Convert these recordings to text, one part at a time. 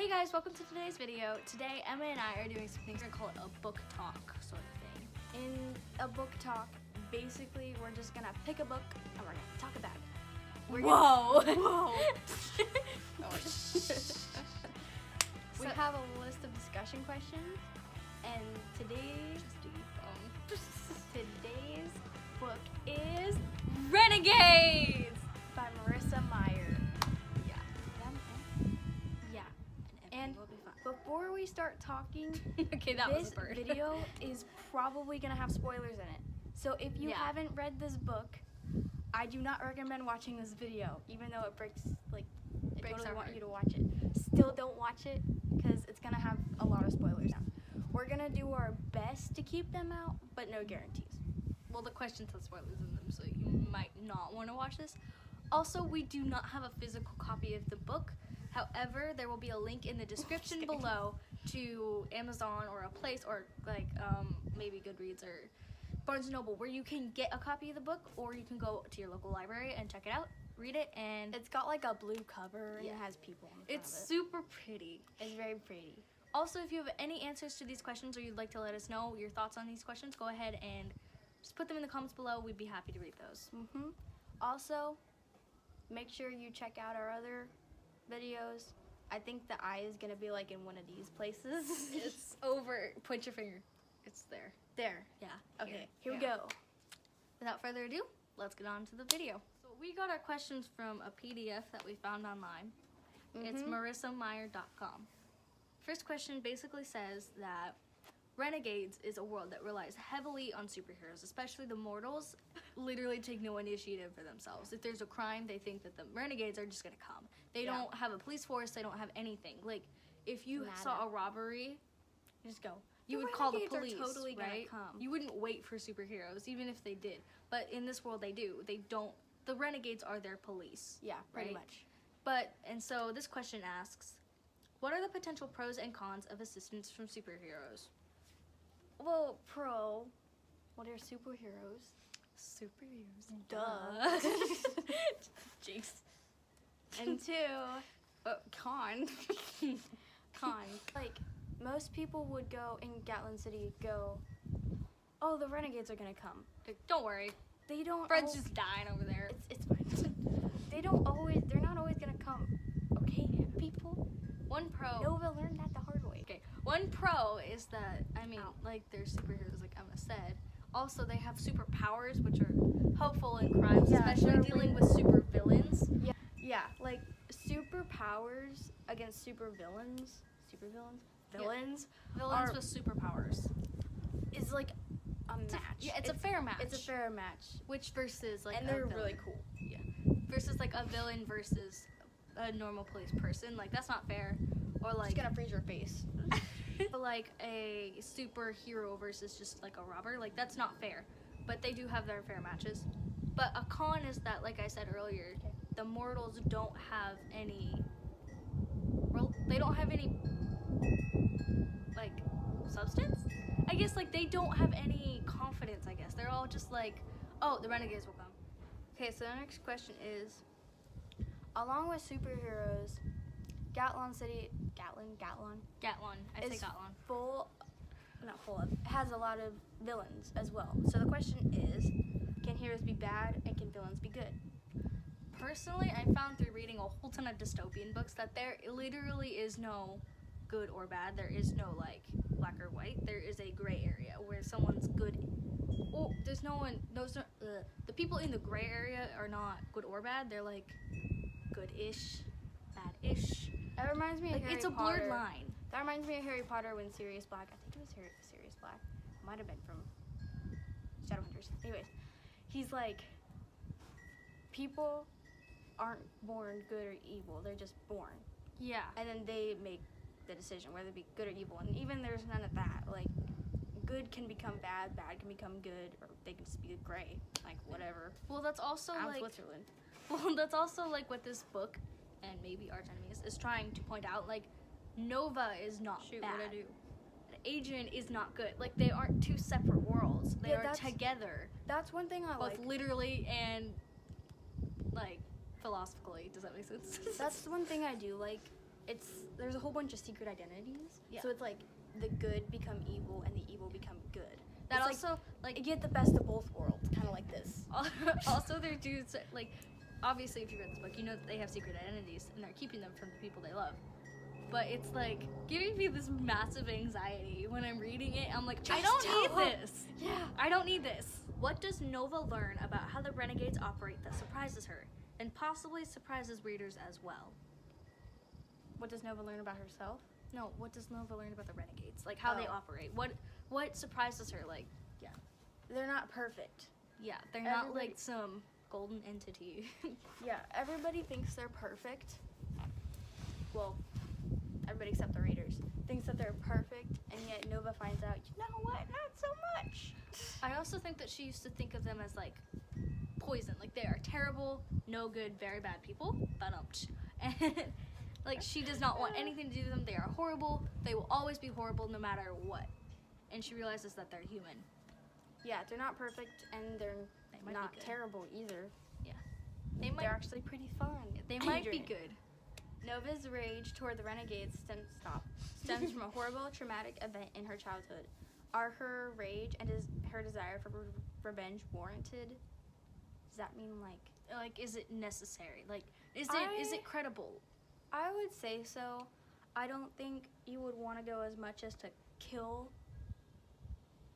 Hey guys, welcome to today's video. Today Emma and I are doing something, we're gonna call it a book talk sort of thing. In a book talk, basically we're just gonna pick a book and we're gonna talk about it. Whoa! We have a list of discussion questions, and today's book is Renegades! by Marissa Meyer. Yeah. And will be fun. before we start talking, Okay, that was this a bird. video is probably gonna have spoilers in it. So if you haven't read this book, I do not recommend watching this video, even though it breaks our totally want heart. you to watch it. Still don't watch it because it's gonna have a lot of spoilers now. We're gonna do our best to keep them out, but no guarantees. Well, the questions have spoilers in them, so you might not want to watch this. Also, we do not have a physical copy of the book. However, there will be a link in the description below to Amazon or a place, or like maybe Goodreads or Barnes & Noble, where you can get a copy of the book, or you can go to your local library and check it out, read it, and It's got like a blue cover and it has people on the front it's of it. super pretty. It's very pretty. Also, if you have any answers to these questions or you'd like to let us know your thoughts on these questions, go ahead and just put them in the comments below. We'd be happy to read those. Also, make sure you check out our other videos. I think the eye is gonna be like in one of these places. It's over. Point your finger. It's there. There. Yeah. Okay, here we go. Without further ado, let's get on to the video. So we got our questions from a PDF that we found online. It's marissameyer.com. First question basically says that Renegades is a world that relies heavily on superheroes, especially the mortals literally take no initiative for themselves. If there's a crime, they think that the renegades are just gonna come. They don't have a police force, they don't have anything. Like, if you saw a robbery, Just go. you The would call the renegades are police, totally gonna right? come. You wouldn't wait for superheroes, even if they did. But in this world, they do. They don't. The renegades are their police. Yeah, pretty right? much. And so this question asks, what are the potential pros and cons of assistance from superheroes? Well, what are superheroes? Superheroes. Duh. Jinx. And two, con. Like, most people would go in Gatlin City, oh, the renegades are gonna come. Don't worry. They don't. Fred's just dying over there. It's fine. They're not always gonna come. Okay, people. One pro. Nova learned that the hard way. Okay. One pro is that, like, they're superheroes, like Emma said. Also, they have superpowers, which are helpful in crimes, especially dealing with super villains. Yeah, like superpowers against villains Villains are- with superpowers. is like a match. It's a fair match. It's a fair match. Which versus like And a they're villain. really cool. Yeah. Versus like a villain versus a normal police person. Like, that's not fair. Or like It's gonna freeze your face. like a superhero versus just like a robber. Like, that's not fair. But they do have their fair matches. But a con is that, like I said earlier, the mortals don't have any. Well, they don't have any like substance. I guess, like, they don't have any confidence. I guess they're all just like, oh, the renegades will come. Okay, so the next question is, along with superheroes, Gatlin. I say It's Gatlin. Not full of, has a lot of villains as well. So the question is, can heroes be bad and can villains be good? Personally, I found through reading a whole ton of dystopian books that there literally is no good or bad. There is no, like, black or white. There is a gray area where someone's good. Oh, there's no one. The people in the gray area are not good or bad. They're like good-ish, bad-ish. That reminds me of Like, Harry it's a Potter. blurred line. That reminds me of Harry Potter when Sirius Black, I think it was Sirius Black, might have been from Shadowhunters. Anyways, he's like, people aren't born good or evil, they're just born. Yeah. And then they make the decision whether to be good or evil. And even there's none of that. Like, good can become bad, bad can become good, or they can just be gray. Like, whatever. Well, that's also I'm like. Switzerland. Well, that's also like what this book, and maybe Arch Enemies, is trying to point out. Like, Nova is not bad. What'd I do? Adrian is not good. Like, they aren't two separate worlds. They are together. That's one thing I Both like. literally and, like, philosophically. Does that make sense? That's one thing I do like there's a whole bunch of secret identities. Yeah. So it's like the good become evil and the evil become good. That it's also, like you get the best of both worlds, kind of like this. also their dudes, like, obviously if you read this book, you know that they have secret identities and they're keeping them from the people they love. But it's like giving me this massive anxiety when I'm reading it. I'm like, I don't need this. Yeah. I don't need this. What does Nova learn about how the Renegades operate that surprises her and possibly surprises readers as well? What does Nova learn about herself? No, what does Nova learn about the Renegades? Like how they operate. What surprises her? Like, yeah. They're not perfect. Yeah, they're not like some golden entity. Yeah, everybody thinks they're perfect. Well, everybody except the readers thinks that they're perfect, and yet Nova finds out, you know what, not so much. I also think that she used to think of them as like poison. Like they are terrible, no good, very bad people. And like she does not want anything to do with them. They are horrible. They will always be horrible no matter what. And she realizes that they're human. Yeah, they're not perfect, and they're not terrible either. Yeah. They're actually pretty fun. They might be good. Nova's rage toward the Renegades stems from a horrible, traumatic event in her childhood. Are her rage and her desire for revenge warranted? Does that mean like is it necessary? Like is it credible? I would say so. I don't think you would want to go as much as to kill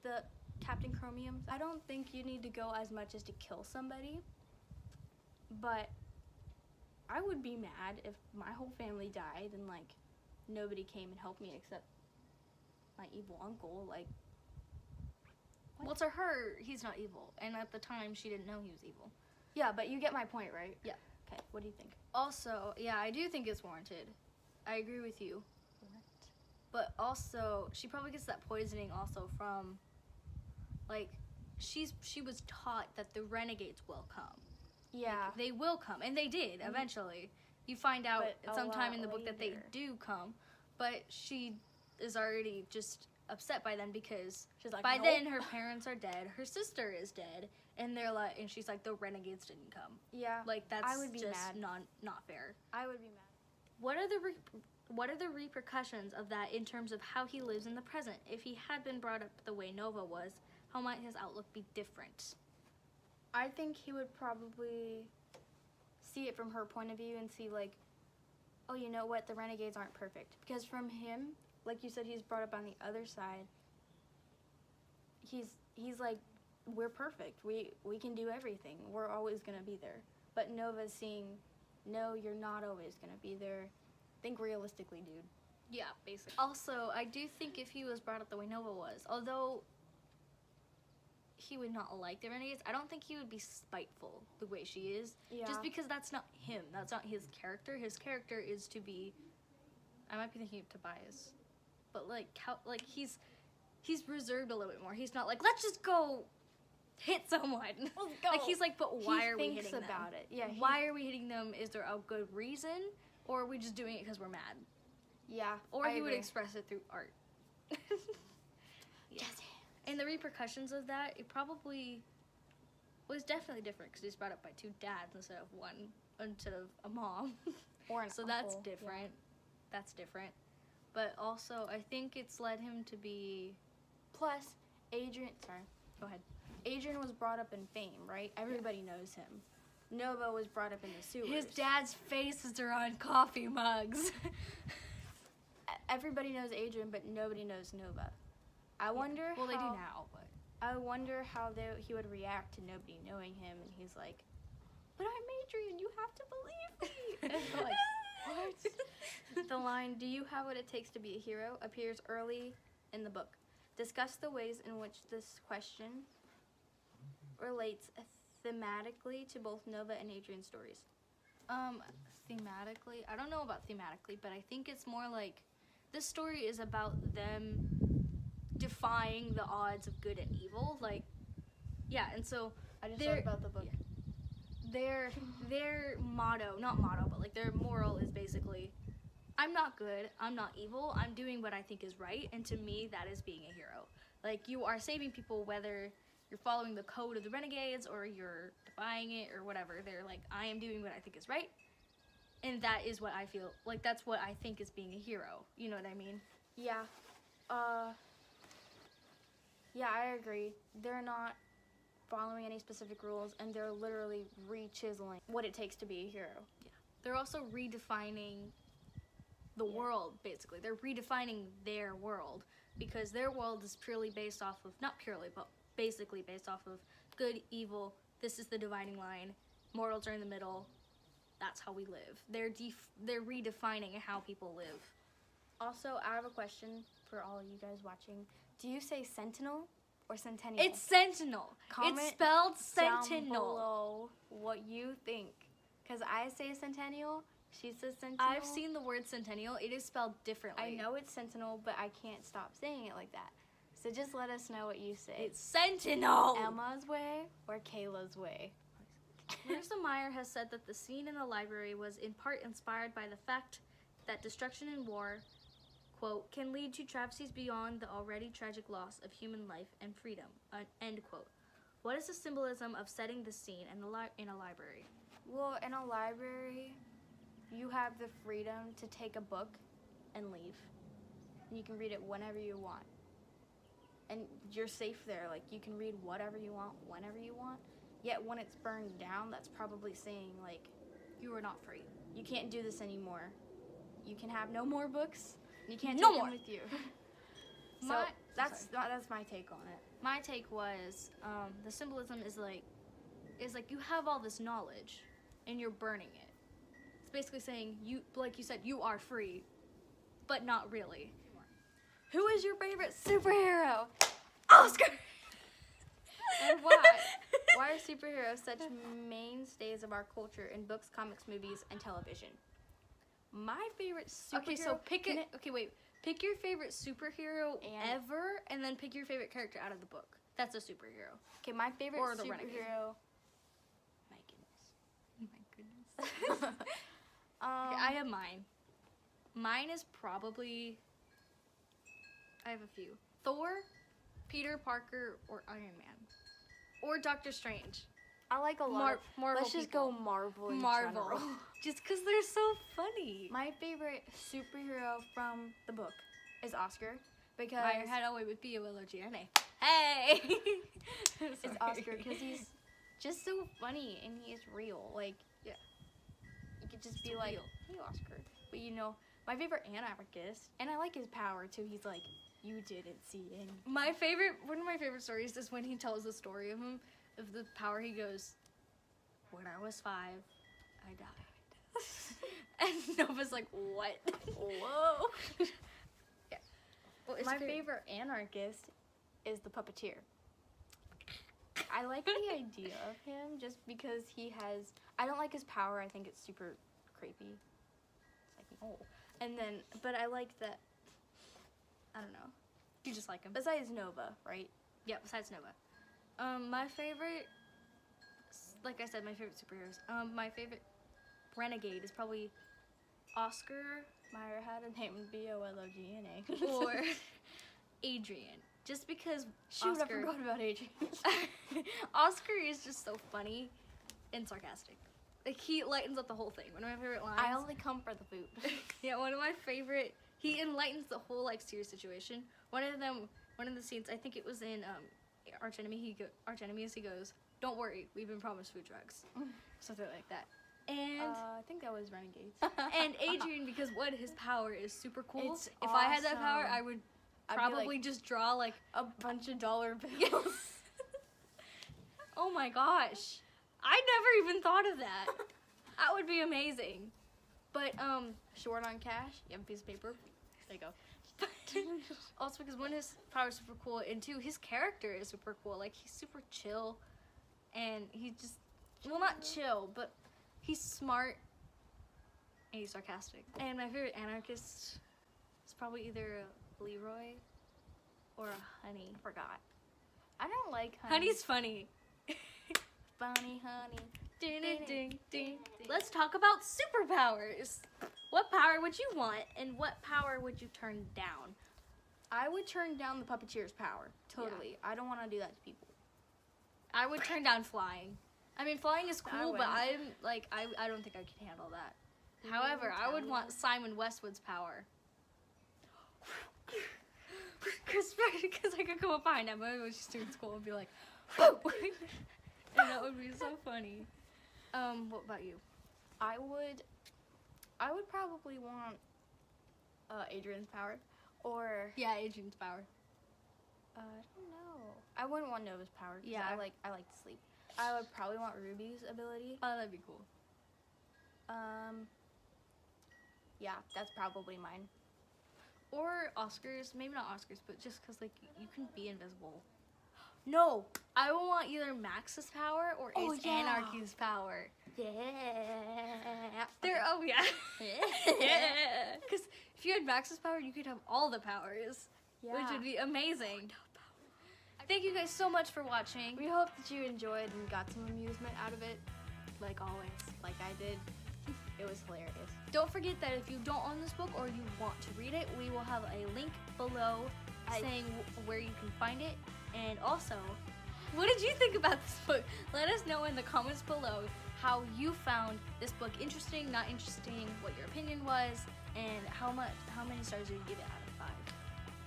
the Captain Chromiums. I don't think you need to go as much as to kill somebody. But I would be mad if my whole family died and like nobody came and helped me except my evil uncle. Like, what? Well, to her, he's not evil, and at the time, she didn't know he was evil. Yeah, but you get my point, right? Yeah. Okay, what do you think? Also, yeah, I do think it's warranted. I agree with you. What? But also, she probably gets that poisoning also from, like, she was taught that the Renegades will come. Yeah. Like, they will come, and they did eventually. You find out sometime in the book that they do come, but she is already just upset by then because she's like, by nope. then her parents are dead, her sister is dead, and they're like, and she's like, the Renegades didn't come. Yeah. Like that's I would be just mad. not fair. I would be mad. What are the repercussions of that in terms of how he lives in the present? If he had been brought up the way Nova was, how might his outlook be different? I think he would probably see it from her point of view and see like, oh, you know what, the Renegades aren't perfect. Because from him, like you said, he's brought up on the other side. He's like, we're perfect. We can do everything. We're always gonna be there. But Nova's seeing, no, you're not always gonna be there. Think realistically, dude. Yeah, basically. Also, I do think if he was brought up the way Nova was, although he would not like the Renegades, I don't think he would be spiteful the way she is. Yeah. Just because that's not him. That's not his character. His character is to be, I might be thinking of Tobias, but like he's reserved a little bit more. He's not like, let's just go hit someone. Let's go. Like he's like, but why are we hitting them? He thinks about it. Yeah. Why are we hitting them? Is there a good reason, or are we just doing it because we're mad? Yeah. Or he would express it through art. Yeah. And the repercussions of that, it probably was definitely different because he's brought up by two dads instead of a mom. Or an so uncle. that's different. Yeah. That's different. But also, I think it's led him to be. Plus, Adrian. Sorry. Go ahead. Adrian was brought up in fame, right? Everybody knows him. Nova was brought up in the sewers. His dad's faces are on coffee mugs. Everybody knows Adrian, but nobody knows Nova. I wonder. Well, they do now, but I wonder how he would react to nobody knowing him, and he's like, "But I'm Adrian. You have to believe me." And I'm like, what? The line, "Do you have what it takes to be a hero?" appears early in the book. Discuss the ways in which this question relates thematically to both Nova and Adrian's stories. Thematically, I don't know about thematically, but I think it's more like this story is about them defying the odds of good and evil. Like, yeah, and so I just thought about the book. Yeah. Their motto, not motto, but like their moral is basically, I'm not good, I'm not evil, I'm doing what I think is right, and to me that is being a hero. Like, you are saving people whether you're following the code of the Renegades or you're defying it or whatever. They're like, I am doing what I think is right, And that is what I feel, like, that's what I think is being a hero. You know what I mean? Yeah. Yeah, I agree. They're not following any specific rules, and they're literally re-chiseling what it takes to be a hero. Yeah. They're also redefining the world, basically. They're redefining their world, because their world is purely based off of, not purely, but basically based off of good, evil, this is the dividing line, mortals are in the middle, that's how we live. They're redefining how people live. Also, I have a question for all you guys watching. Do you say sentinel or centennial? It's sentinel. Comment it's spelled down sentinel. below what you think. Because I say centennial, she says sentinel. I've seen the word centennial. It is spelled differently. I know it's sentinel, but I can't stop saying it like that. So just let us know what you say. It's sentinel. Emma's way or Kayla's way? Marissa Meyer has said that the scene in the library was in part inspired by the fact that destruction and war, quote, can lead to travesties beyond the already tragic loss of human life and freedom, end quote. What is the symbolism of setting the scene in a library? Well, in a library, you have the freedom to take a book and leave. And you can read it whenever you want. And you're safe there. Like, you can read whatever you want, whenever you want. Yet when it's burned down, that's probably saying, like, You are not free. you can't do this anymore. You can have no more books. You can't No take more. them with you. So My- that's my take on it. My take was, the symbolism is like you have all this knowledge and you're burning it. It's basically saying, you, like you said, you are free, but not really. Who is your favorite superhero? Oscar! And why? Why are superheroes such mainstays of our culture in books, comics, movies, and television? My favorite superhero... Okay, so pick your favorite superhero ever, and then pick your favorite character out of the book. That's a superhero. Okay, my favorite Or the superhero... Renegade. My goodness. Oh my goodness. Okay, I have mine. Mine is probably... I have a few. Thor, Peter Parker, or Iron Man. Or Doctor Strange. I like a lot of... Marvel Let's just people. go Marvel in Marvel. general. Just because they're so funny. My favorite superhero from the book is Oscar. Because... I had away with B-O-L-O-G-N-A. Hey! It's Oscar because he's just so funny and he is real. Like, yeah. You could just He's be like, real. hey, Oscar. But you know, my favorite anarchist, and I like his power too, he's like, you didn't see in. One of my favorite stories is when he tells the story of him, of the power. He goes, when I was 5, I died. And Nova's like, what? Whoa. Yeah. Well, My favorite anarchist is the puppeteer. I like the idea of him just because he has, I don't like his power, I think it's super creepy. It's like, oh. And then, but I like that, I don't know. You just like him. Besides Nova, right? Yeah, besides Nova. My favorite, like I said, my favorite superheroes. My favorite Renegade is probably Oscar Myra had a name B-O-L-O-G-N-A. or Adrian. Just because Shoot, Oscar, I forgot about Adrian. Oscar is just so funny and sarcastic. Like, he lightens up the whole thing. One of my favorite lines. I only come for the food. Yeah, one of my favorite. He enlightens the whole, like, serious situation. One of the scenes, I think it was in Arch Enemies. He goes, "Don't worry, we've been promised food trucks," something like that. And I think that was Renegades. and Adrian, because his power is super cool. It's if I had that power, awesome. I would I'd be probably like, just draw like a bunch of dollar bills. Yes. Oh my gosh, I never even thought of that. That would be amazing. But Short on cash. you have a piece of paper. There you go. Also, because one, his power is super cool, and two, his character is super cool. Like, he's super chill, and he just, well, not chill, but he's smart, and he's sarcastic. And my favorite anarchist is probably either a Leroy or a Honey. I forgot. I don't like honey. Honey's funny. Funny honey. Ding, ding, ding, ding. Let's talk about superpowers. What power would you want, and what power would you turn down? I would turn down the puppeteer's power. Totally. I don't want to do that to people. I would turn down flying. I mean, flying is I cool, but wouldn't. I'm like, I don't think I could handle that. However, I would want Simon Westwood's power. Because I could go up behind him when she's doing school and be like, whoa! And that would be so funny. What about you? I would probably want Adrian's power, or Yeah, Adrian's power. I don't know. I wouldn't want Nova's power. 'Cause Yeah. I like to sleep. I would probably want Ruby's ability. Oh, that'd be cool. Yeah, that's probably mine. Or Oscar's, maybe not Oscar's, but just because like you can be invisible. No, I would want either Max's power or Oh, Ace yeah. Anarchy's power. Yeah. Oh yeah. Yeah. Because if you had Max's power, you could have all the powers, which would be amazing. Thank you guys so much for watching. We hope that you enjoyed and got some amusement out of it, Like always. like I did. It was hilarious. Don't forget that if you don't own this book or you want to read it, we will have a link below saying where you can find it. And also, what did you think about this book? Let us know in the comments below how you found this book interesting, not interesting, what your opinion was, and how many stars you give it out of 5.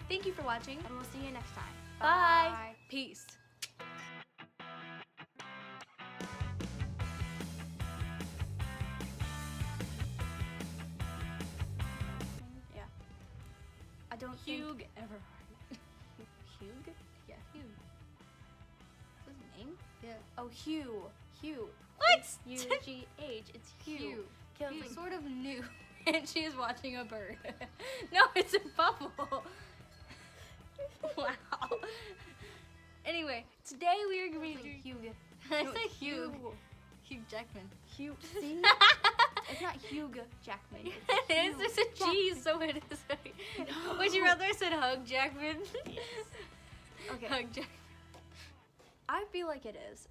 Thank you for watching. And we'll see you next time. Bye. Peace. Yeah. I don't Hugh think... Everhart. Hugh? Yeah, Hugh. What's his name? Yeah. Oh, Hugh. Hugh. What? U-G-H. It's Hugh. Hugh. Kills He's me. sort of new, and she is watching a bird. No, it's a bubble. Wow. Anyway, today we are going to be Hugh. I No, said it's Hugh. Hugh Jackman. Hugh. See? It's not Hugh Jackman. It is. There's a G, so it is. No. Would you rather I said Hug Jackman? Okay. Hug Jackman. I feel like it is.